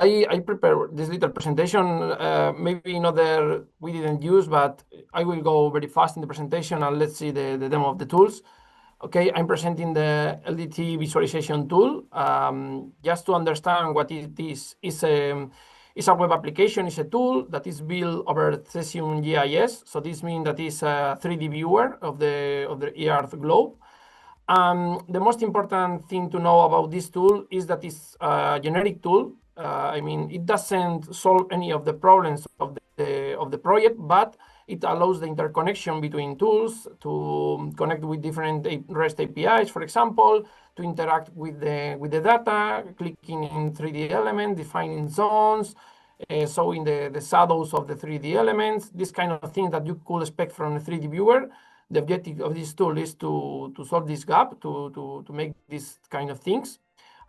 I prepared this little presentation, maybe another we didn't use, but I will go very fast in the presentation and let's see the demo of the tools. Okay, I'm presenting the LDT visualization tool. Just to understand what it is, it's a web application, it's a tool that is built over Cesium GIS. So this means that it's a 3D viewer of the Earth globe. The most important thing to know about this tool is that it's a generic tool. I mean, it doesn't solve any of the problems of the project, but it allows the interconnection between tools to connect with different REST APIs, for example, to interact with the data, clicking in 3D element, defining zones, showing the shadows of the 3D elements, this kind of thing that you could expect from a 3D viewer. The objective of this tool is to solve this gap, to make these kind of things.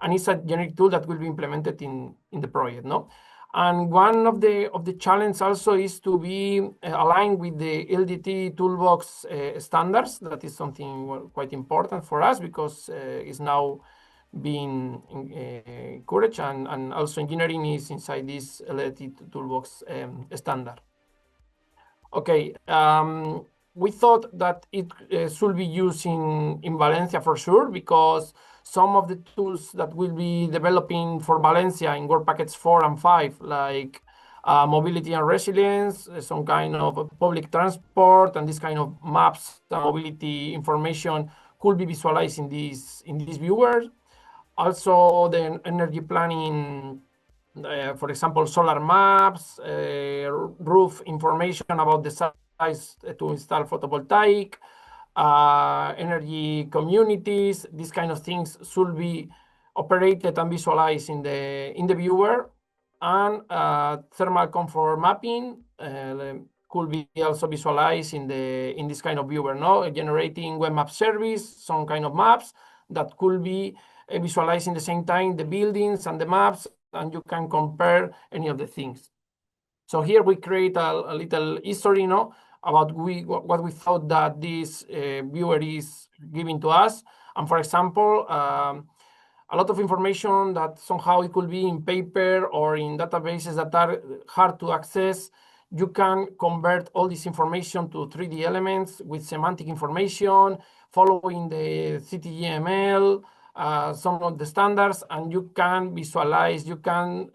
And it's a generic tool that will be implemented in the project, no? And one of the challenge also is to be aligned with the LDT toolbox standards. That is something quite important for us because it's now being encouraged, and also engineering is inside this LDT toolbox standard. Okay, we thought that it should be used in Valencia for sure, because some of the tools that we'll be developing for Valencia in Work Packets 4 and 5, like mobility and resilience, some kind of public transport, and this kind of maps and mobility information could be visualized in these viewers. Also, the energy planning, for example, solar maps, roof information about the size to install photovoltaic, energy communities, these kind of things should be operated and visualized in the viewer. And thermal comfort mapping could be also visualized in this kind of viewer, no? Generating web map service, some kind of maps that could be visualized in the same time, the buildings and the maps, and you can compare any of the things. So here we create a little history, no, about what we thought that this viewer is giving to us. And for example, a lot of information that somehow it could be in paper or in databases that are hard to access, you can convert all this information to 3D elements with semantic information, following the CTGML, some of the standards, and you can visualize, you can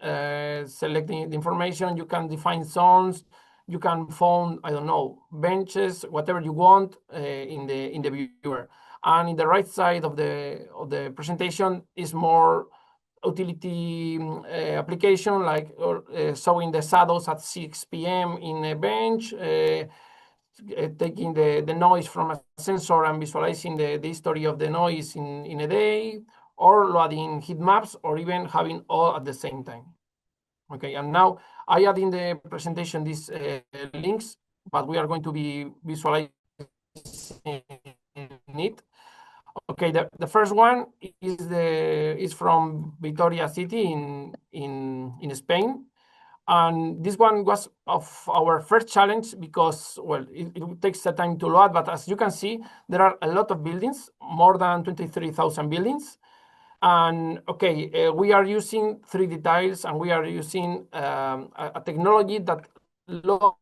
select the information, you can define zones, you can find, I don't know, benches, whatever you want in the viewer. And in the right side of the presentation is more utility application, like showing the shadows at 6 p.m. in a bench, taking the noise from a sensor and visualizing the history of the noise in a day, or loading heat maps, or even having all at the same time. Okay, and now I add in the presentation these links, but we are going to be visualizing it. Okay, the first one is from Vitoria City in Spain. And this one was of our first challenge because, well, it takes a time to load, but as you can see, there are a lot of buildings, more than 23,000 buildings. And okay, we are using 3D tiles, and we are using a technology that loads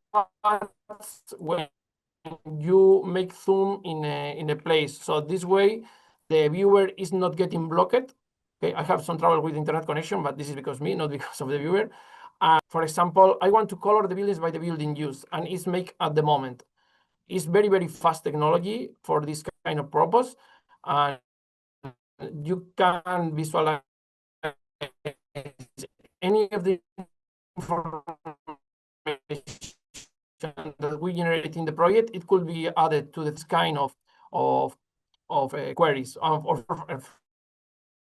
when you make zoom in a place. So this way, the viewer is not getting blocked. Okay, I have some trouble with internet connection, but this is because me, not because of the viewer. For example, I want to color the buildings by the building use, and it's make at the moment. It's very, very fast technology for this kind of purpose. And you can visualize any of the information that we generate in the project. It could be added to this kind of queries or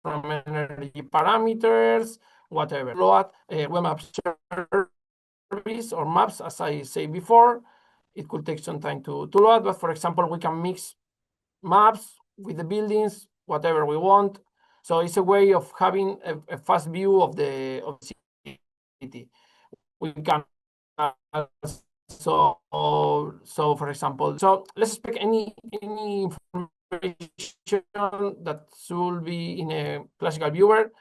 from energy parameters, whatever. Load web map service or maps, as I say before. It could take some time to load, but for example, we can mix maps with the buildings, whatever we want. So it's a way of having a fast view of the city. We can so for example, so let's pick any information that should be in a classical viewer.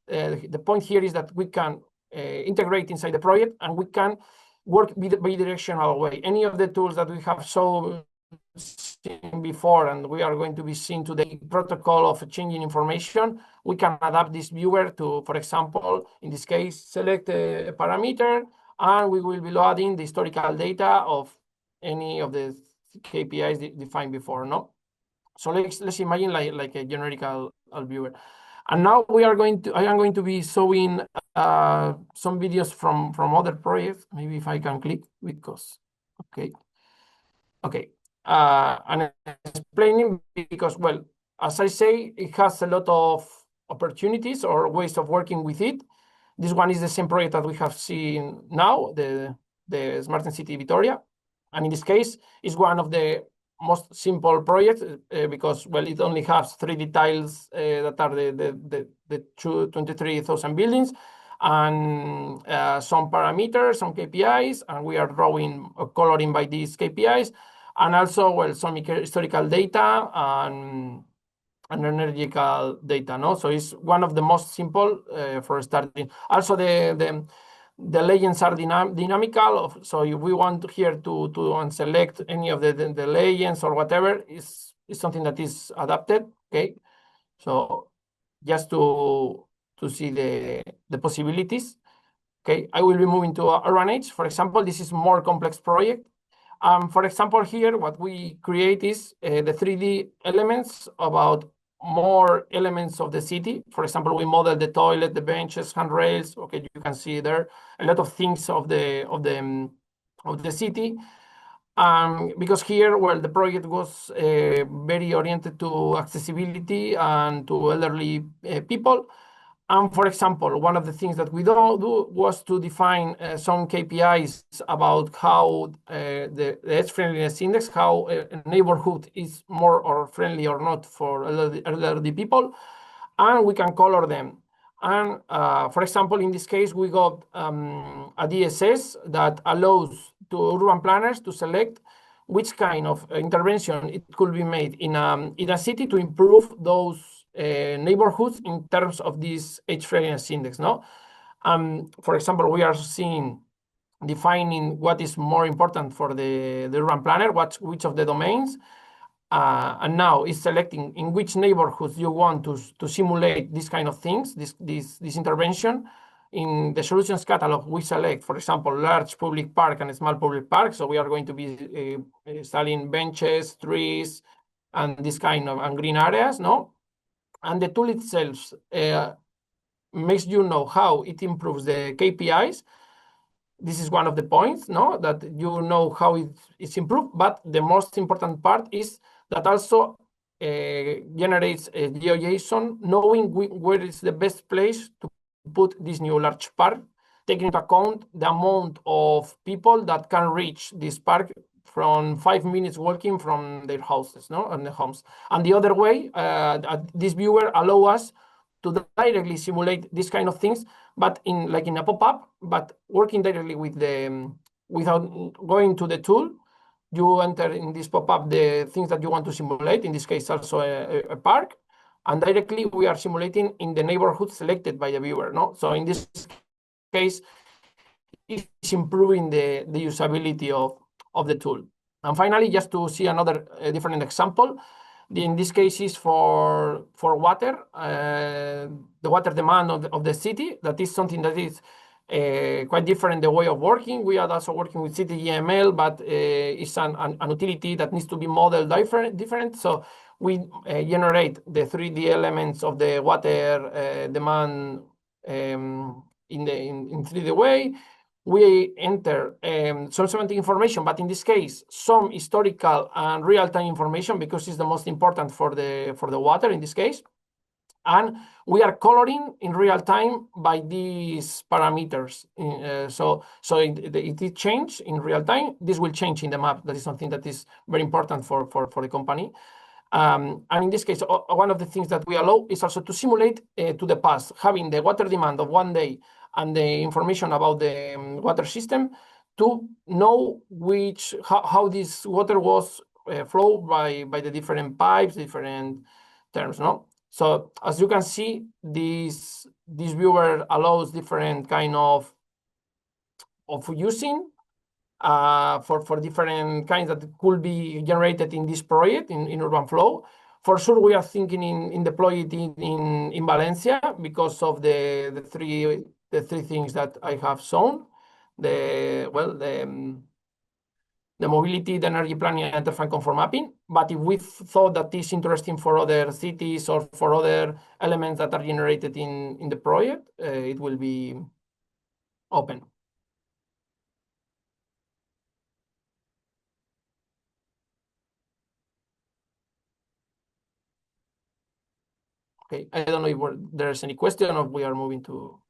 The point here is that we can integrate inside the project, and we can work bidirectional way. Any of the tools that we have seen before, and we are going to be seeing today, protocol of changing information, we can adapt this viewer to, for example, in this case, select a parameter, and we will be loading the historical data of any of the KPIs defined before, no? So let's imagine like a generic viewer. And now I am going to be showing some videos from other projects. Maybe if I can click, because, okay. And explaining, because, well, as I say, it has a lot of opportunities or ways of working with it. This one is the same project that we have seen now, the Smart City Vitoria. And in this case, it's one of the most simple projects because, well, it only has 3D tiles that are the 23,000 buildings, and some parameters, some KPIs, and we are drawing coloring by these KPIs, and also, well, some historical data and energetical data, no? So it's one of the most simple for starting. Also, the legends are dynamical. So if we want here to unselect any of the legends or whatever, is something that is adapted. Okay, so just to see the possibilities. Okay, I will be moving to UrbanEdge. For example, this is more complex project. For example, here what we create is the 3D elements about more elements of the city. For example, we model the toilet, the benches, handrails. Okay, you can see there a lot of things of the city. Because here, well, the project was very oriented to accessibility and to elderly people. And for example, one of the things that we don't do was to define some KPIs about how the edge friendliness index, how a neighborhood is more or friendly or not for elderly people, and we can color them. And for example, in this case, we got a DSS that allows to urban planners to select which kind of intervention it could be made in a city to improve those neighborhoods in terms of this edge friendliness index, no? For example, we are defining what is more important for the urban planner, which of the domains, and now it's selecting in which neighborhoods you want to simulate these kind of things, this intervention. In the solutions catalog, we select, for example, large public park and small public park. So we are going to be installing benches, trees, and this kind of and green areas, no? And the tool itself makes you know how it improves the KPIs. This is one of the points, no, that you know how it's improved. But the most important part is that also generates a GeoJSON, knowing where is the best place to put this new large park, taking into account the amount of people that can reach this park from 5 minutes walking from their houses, no, and the homes. And the other way, this viewer allow us to directly simulate these kind of things, but in a pop-up, but working directly with without going to the tool. You enter in this pop-up the things that you want to simulate, in this case also a park, and directly we are simulating in the neighborhood selected by the viewer, no? So in this case, it's improving the usability of the tool. And finally, just to see another different example, in this case is for water, the water demand of the city. That is something that is quite different, the way of working. We are also working with CityGML, but it's an utility that needs to be modeled different. So we generate the 3D elements of the water demand in 3D way. We enter some semantic information, but in this case, some historical and real-time information, because it's the most important for the water in this case. And we are coloring in real time by these parameters. So it change in real time. This will change in the map. That is something that is very important for the company. And in this case, one of the things that we allow is also to simulate to the past, having the water demand of one day and the information about the water system to know how this water was flowed by the different pipes, different terms, no? So as you can see, this viewer allows different kind of using for different kinds that could be generated in this project in Urbanflow. For sure, we are thinking in deploy it in Valencia because of the three things that I have shown. The mobility, the energy planning, and the fan conform mapping. But if we thought that is interesting for other cities or for other elements that are generated in the project, it will be open. Okay, I don't know if there's any question or we are moving to